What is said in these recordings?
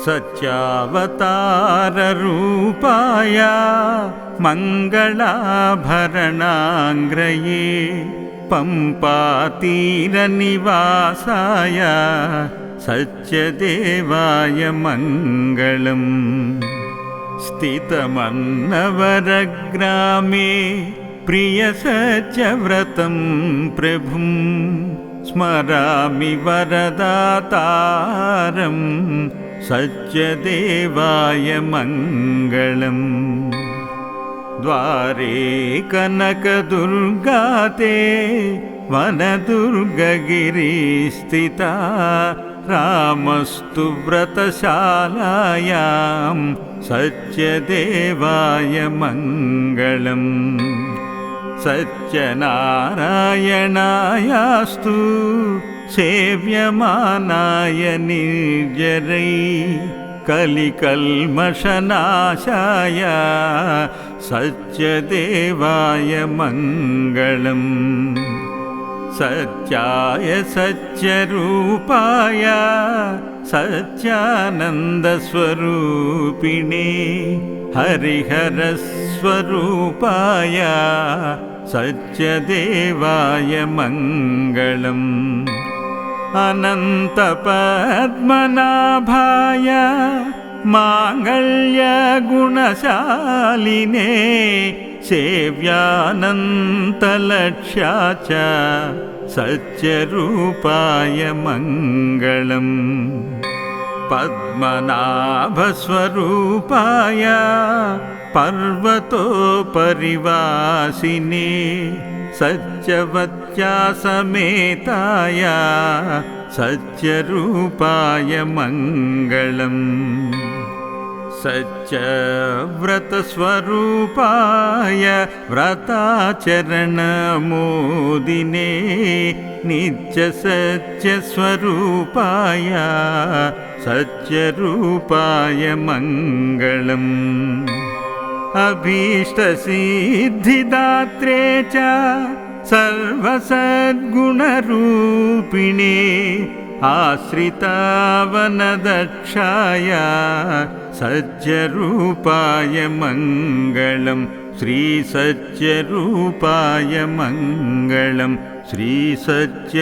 सत्यावताररूपाय मङ्गलाभरणाङ्ग्रये पम्पातीरनिवासाय सत्यदेवाय मङ्गलम्। स्थितमन्नवरग्रामे प्रियसत्यव्रतं प्रभुं स्मरामि वरदातारं सत्यदेवाय मङ्गलम्। द्वारे कनकदुर्गाते वनदुर्गगिरिस्थिता रामस्तु व्रतशालायां सत्यदेवाय मङ्गलम्। सत्यनारायणायास्तु सेव्यमानाय निर्जरै कलिकल्मषनाशाय सत्यदेवाय मङ्गलम्। सत्याय सत्यरूपाय सत्यानन्दस्वरूपिणे हरिहरस्वरूपाय सत्यदेवाय मङ्गलम्। अनन्तपद्मनाभाय माङ्गल्यगुणशालिने सेव्यानन्तलक्ष्या च सत्यरूपाय मङ्गलम्। पद्मनाभस्वरूपाय पर्वतोपरिवासिने सत्यवत्या समेताय सत्यरूपाय मङ्गलम्। सत्यव्रतस्वरूपाय व्रताचरणमोदिने नित्यसत्यस्वरूपाय सत्यरूपाय मङ्गलम्। अभीष्टसिद्धिदात्रे च सर्वसद्गुणरूपिणे आश्रितावनदक्षाय सत्यरूपाय मङ्गलम्। श्रीसत्यरूपाय मङ्गलम्। श्रीसत्यरूपाय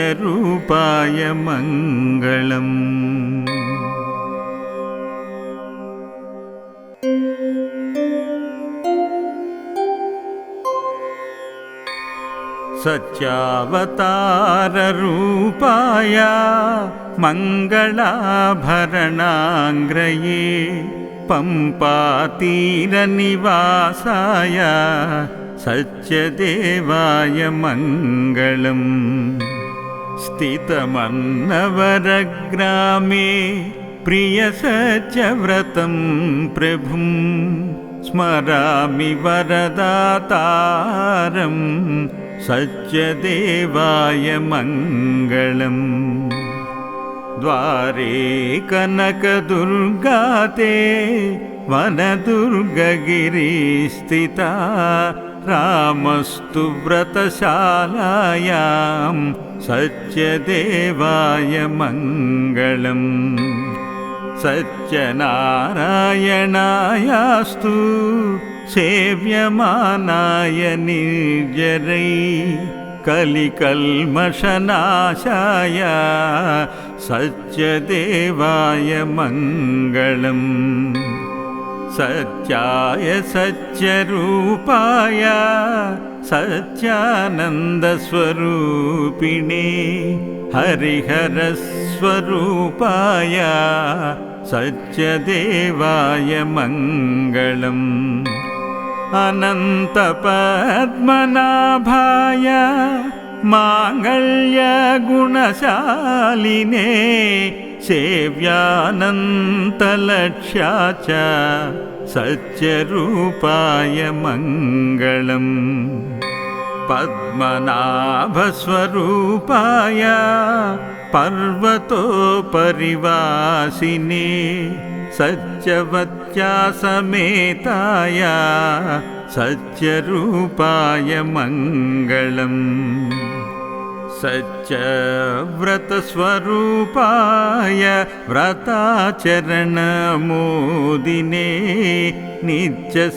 मङ्गलम्। सत्यावताररूपाय मङ्गलाभरणाङ्ग्रये पम्पातीरनिवासाय सत्यदेवाय मङ्गलम्। स्थितमन्नवरग्रामे प्रियसत्यव्रतं प्रभुं स्मरामि वरदातारं सत्यदेवाय मङ्गलम्। द्वारे कनकदुर्गाते वनदुर्गगिरिस्थिता रामस्तु व्रतशालायां सत्यदेवाय मङ्गलम्। सत्यनारायणायास्तु सेव्यमानाय निर्जरै कलिकल्मषनाशाय सत्यदेवाय मङ्गलम्। सत्याय सत्यरूपाय सत्यानन्दस्वरूपिणे हरिहरस्वरूपाय सत्यदेवाय मङ्गलम्। अनन्तपद्मनाभाय माङ्गल्यगुणशालिने सेव्यानन्तलक्ष्या च सत्यरूपाय मङ्गलम्। पद्मनाभस्वरूपाय पर्वतोपरिवासिने सत्यवत्या समेताय सत्यरूपाय मङ्गलम्। सत्यव्रतस्वरूपाय व्रताचरणमोदिने नित्यसत्यस्वरूपाय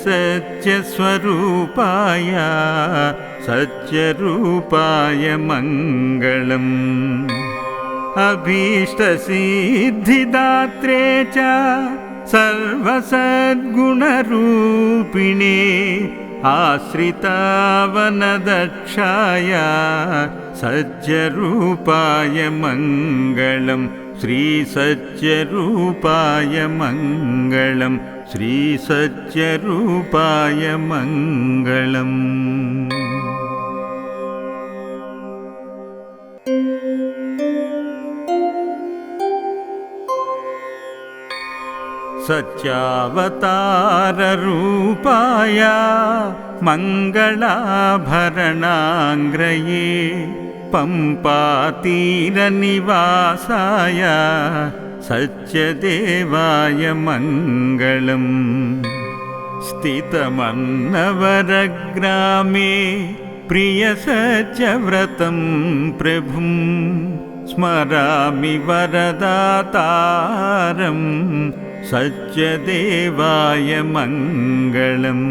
सत्यरूपाय मङ्गलम् अभीष्टसिद्धिदात्रे च सर्वसद्गुणरूपिणे आश्रितावनदक्षाय सत्यरूपाय मङ्गलं श्रीसत्यरूपाय मङ्गलं श्रीसत्यरूपाय मङ्गलम् सत्यावताररूपाय मङ्गलाभरणाङ्ग्रये पम्पातीरनिवासाय सत्यदेवाय मङ्गलम् स्थितमन्नवरग्रामे प्रियसत्यव्रतं प्रभुं स्मरामि वरदातारम् सत्यदेवाय मङ्गलम्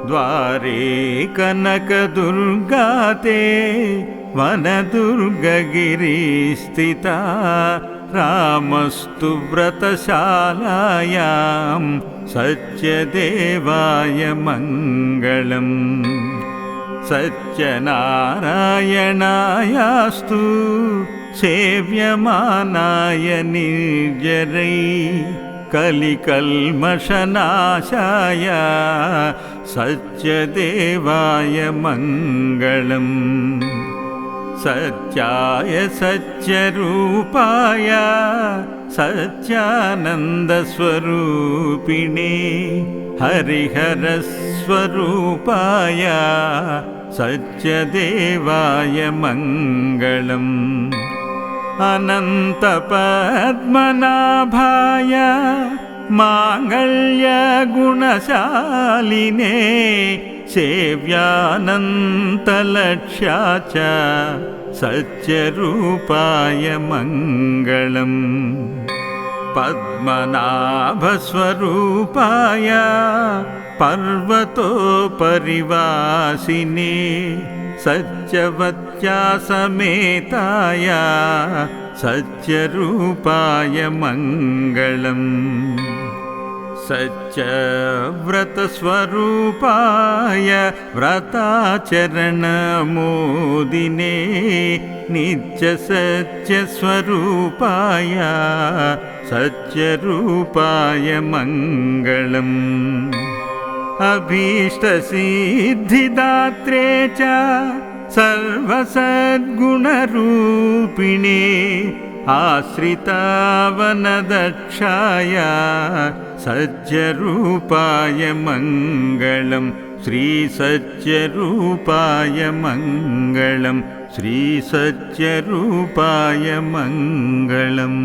द्वारे कनकदुर्गाते वनदुर्गगिरिस्थिता रामस्तु व्रतशालायां सत्यदेवाय मङ्गलम् सत्यनारायणायास्तु सेव्यमानाय निर्जरै कलिकल्मषनाशाय सत्यदेवाय मङ्गलम् सत्याय सत्यरूपाय सत्यानन्दस्वरूपिणे हरिहरस्वरूपाय सत्यदेवाय मङ्गलम् अनन्तपद्मनाभाय माङ्गल्यगुणशालिने सेव्यानन्तलक्ष्या च सत्यरूपाय मङ्गलम् पद्मनाभस्वरूपाय पर्वतोपरिवासिने सत्यवत्या समेताय सत्यरूपाय मङ्गलम् सत्यव्रतस्वरूपाय व्रताचरणमोदिने नित्यसत्यस्वरूपाय सत्यरूपाय मङ्गलम् अभीष्टसिद्धिदात्रे च सर्वसद्गुणरूपिणे आश्रितावनदक्षाय सत्यरूपाय मङ्गलं श्रीसत्यरूपाय मङ्गलं श्रीसत्यरूपाय मङ्गलम्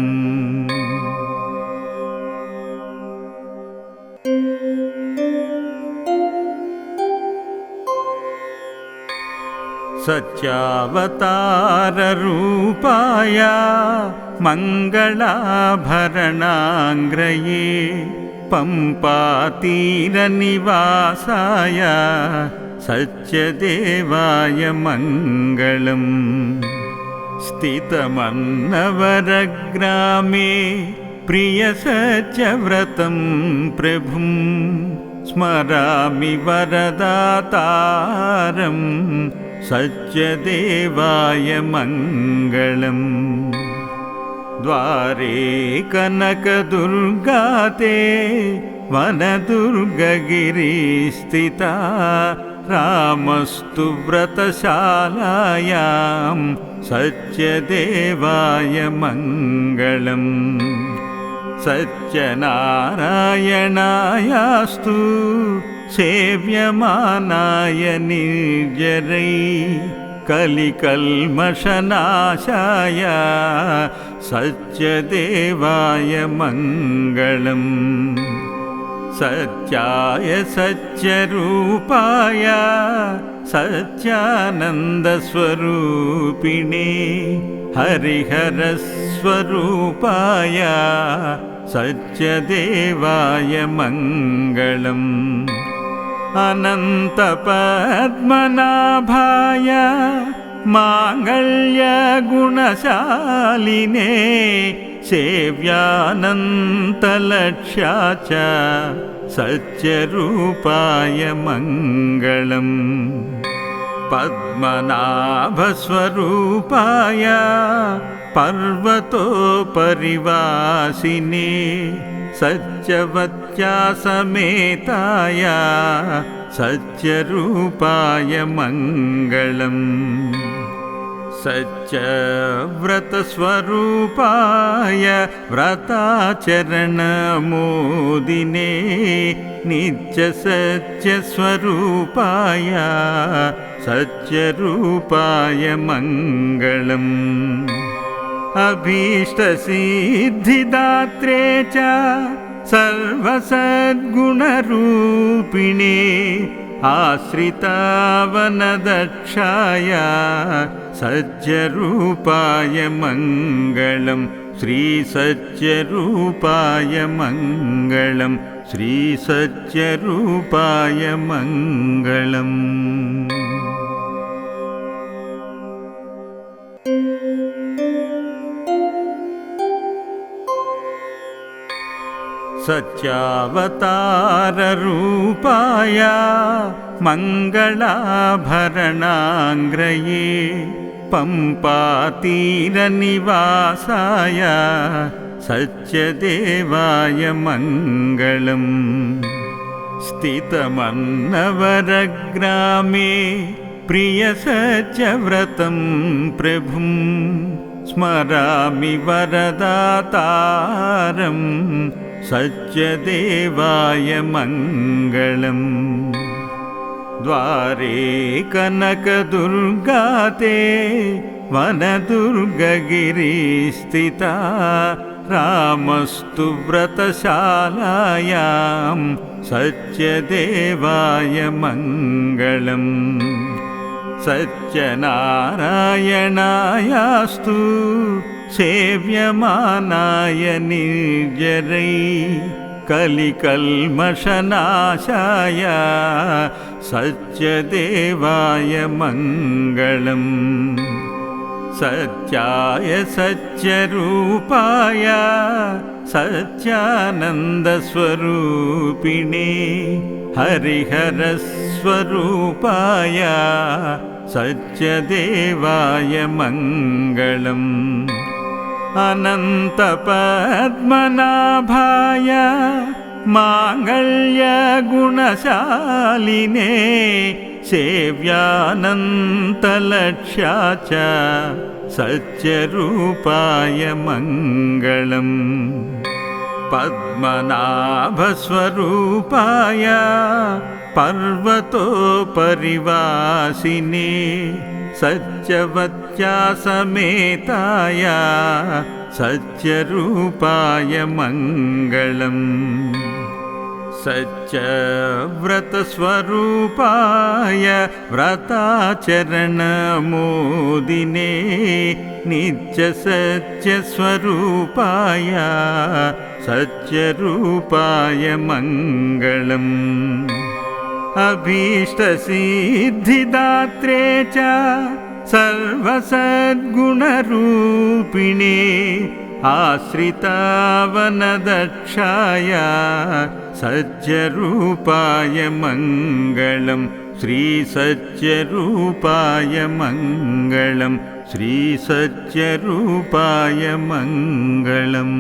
सत्यावताररूपाय मङ्गलाभरणाङ्ग्रये पम्पातीरनिवासाय सत्यदेवाय मङ्गलम् स्थितमन्नवरग्रामे प्रियसत्यव्रतं प्रभुं स्मरामि वरदातारम् सत्यदेवाय मङ्गलम् द्वारे कनकदुर्गाते वनदुर्गगिरिस्थिता रामस्तु व्रतशालायां सत्यदेवाय मङ्गलम् सत्यनारायणायास्तु सेव्यमानाय निर्जरै कलिकल्मषनाशाय सत्यदेवाय मङ्गलम् सत्याय सच्चरूपाय सच्चानन्दस्वरूपिणे हरिहरस्वरूपाय सच्चदेवाय मङ्गलम् अनन्तपद्मनाभाय माङ्गल्यगुणशालिने सेव्यानन्तलक्ष्या च सच्चरूपाय मङ्गलम् पद्मनाभस्वरूपाय पर्वतोपरिवासिने सच्चवत्यासमेताय सच्चरूपाय मङ्गलम् सच्चव्रतस्वरूपाय व्रताचरणमोदिने नित्यसच्चस्वरूपाय सच्चरूपाय मङ्गलम् अभीष्टसिद्धिदात्रे च सर्वसद्गुणरूपिणे आश्रितावनदक्षाय सच्चरूपाय मङ्गलम् श्रीसच्चरूपाय मङ्गलम् श्रीसच्चरूपाय मङ्गलम् सच्चावताररूपाय मङ्गलाभरणाङ्ग्रये पम्पातीरनिवासाय सच्चदेवाय मङ्गलम् स्थितमन्नवरग्रामे प्रियसच्चव्रतं प्रभुं स्मरामि वरदातारम् सच्चदेवाय मङ्गलम् द्वारे कनकदुर्गाते वनदुर्गगिरिस्थिता रामस्तु व्रतशालायां सच्चदेवाय मङ्गलम् सच्चनारायणायास्तु सेव्यमानाय निर्जरै कलिकल्मषनाशाय सच्चदेवाय मङ्गलम् सत्याय सच्चरूपाय सच्चानन्दस्वरूपिणे हरिहरस्वरूपाय सच्चदेवाय मङ्गलम् अनन्तपद्मनाभाय माङ्गल्यगुणशालिने सेव्यानन्तलक्ष्या च सच्चरूपाय मङ्गलम् पद्मनाभस्वरूपाय पर्वतोपरिवासिने सच्चवत्यासमेताय सच्चरूपाय मङ्गलम् सच्चव्रतस्वरूपाय व्रताचरणमोदिने नित्यसच्चस्वरूपाय सच्चरूपाय मङ्गलम् अभीष्टसिद्धिदात्रे च सर्वसद्गुणरूपिणे आश्रितावनदक्षाय सच्चरूपाय मङ्गलम् श्रीसच्चरूपाय मङ्गलम् श्रीसच्चरूपाय मङ्गलम्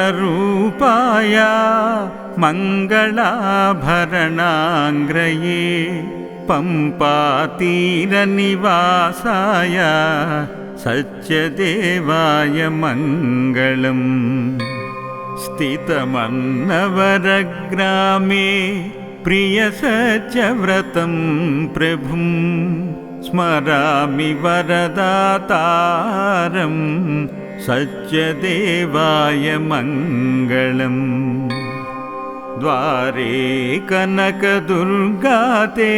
सच्चावताररूपाय मङ्गलाभरणाङ्ग्रये पम्पातीरनिवासाय सच्चदेवाय मङ्गलम् स्थितमन्नवरग्रामे प्रियसत्यव्रतं प्रभुं स्मरामि वरदातारं सत्यदेवाय मङ्गलम् द्वारे कनकदुर्गाते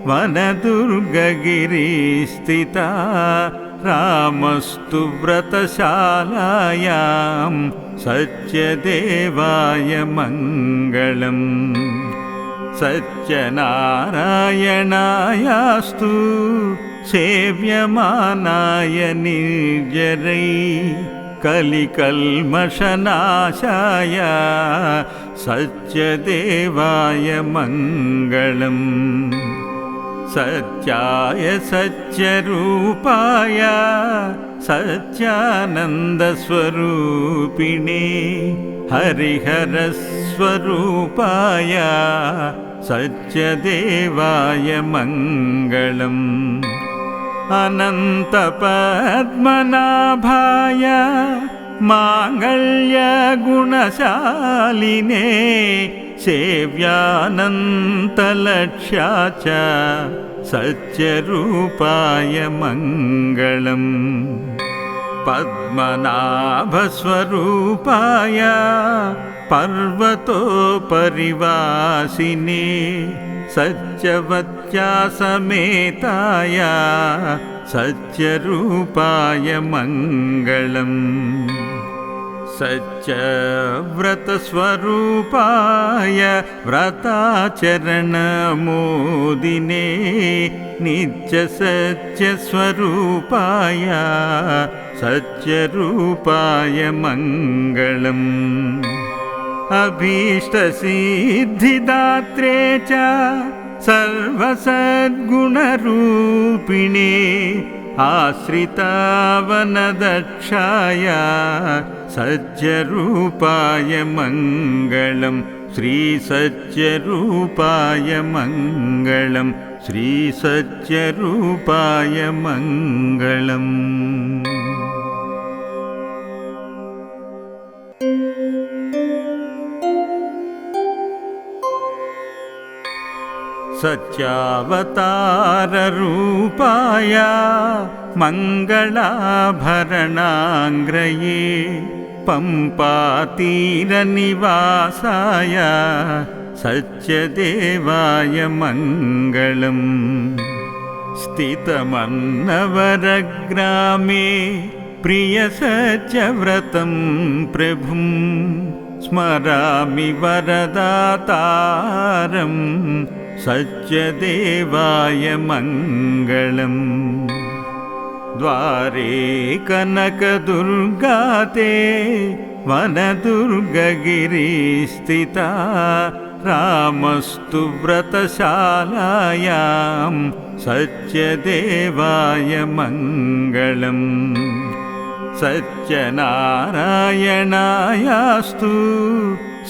वनदुर्गगिरिस्थिता रामस्तु व्रतशालायां सत्यदेवाय मङ्गलम् सत्यनारायणायास्तु सेव्यमानाय निर्जरै कलिकल्मषनाशाय सत्यदेवाय मङ्गलम् सत्याय सत्यरूपाय सत्यानन्दस्वरूपिणे हरिहरस्वरूपाय सत्यदेवाय मङ्गलम् अनन्तपद्मनाभाय माङ्गल्यगुणशालिने सेव्यानन्तलक्ष्या च सत्यरूपाय मङ्गलम् पद्मनाभस्वरूपाय पर्वतोपरिवासिने सत्यवत्या समेताय सत्यरूपाय मङ्गलम् सत्यव्रतस्वरूपाय व्रताचरणमोदिने नित्यसत्यस्वरूपाय सत्यरूपाय मङ्गलम् अभीष्टसिद्धिदात्रे च सर्वसद्गुणरूपिणे आश्रितावनदक्षाय सत्यरूपाय मङ्गलम् श्रीसत्यरूपाय मङ्गलम् श्रीसत्यरूपाय मङ्गलम् सत्यावताररूपाय मङ्गलाभरणाङ्ग्रये पम्पातीरनिवासाय सत्यदेवाय मङ्गलम् स्थितमन्नवरग्रामे प्रियसत्यव्रतं प्रभुं स्मरामि वरदातारं सत्यदेवाय मङ्गलम् द्वारे कनकदुर्गाते वनदुर्गगिरिस्थिता रामस्तु व्रतशालायां सत्यदेवाय मङ्गलम् सत्यनारायणायास्तु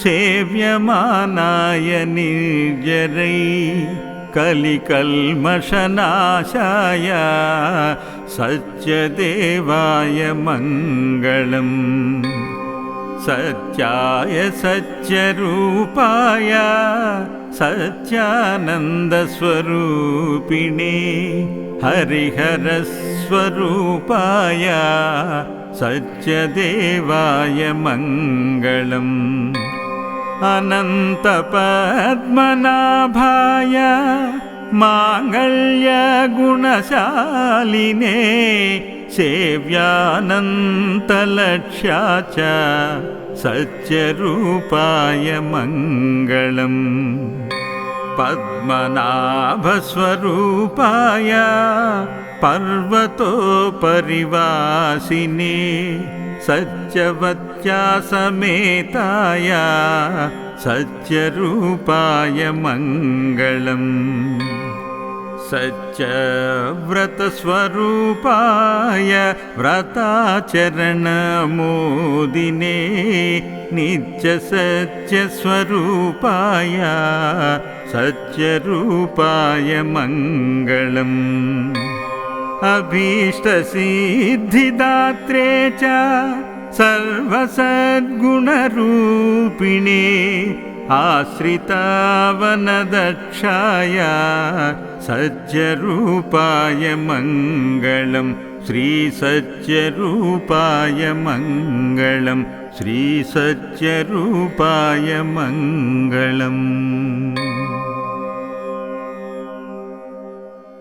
सेव्यमानाय निर्जरै कलिकल्मषनाशाय सत्यदेवाय मङ्गलम् सत्याय सत्यरूपाय सत्यानन्दस्वरूपिणे हरिहरस्वरूपाय सत्यदेवाय मङ्गलम् अनन्तपद्मनाभाय माङ्गल्यगुणशालिने सेव्यानन्तलक्ष्या च सत्यरूपाय मङ्गलम् पद्मनाभस्वरूपाय पर्वतोपरिवासिने सत्यवत्या समेताय सत्यरूपाय मङ्गलम् सत्यव्रतस्वरूपाय व्रताचरणमोदिने नित्यसत्यस्वरूपाय सत्यरूपाय मङ्गलम् अभीष्टसिद्धिदात्रे च सर्वसद्गुणरूपिणे आश्रितावनदक्षाय सज्जरूपाय मङ्गलं श्रीसज्जरूपाय मङ्गलं श्रीसज्जरूपाय मङ्गलम्।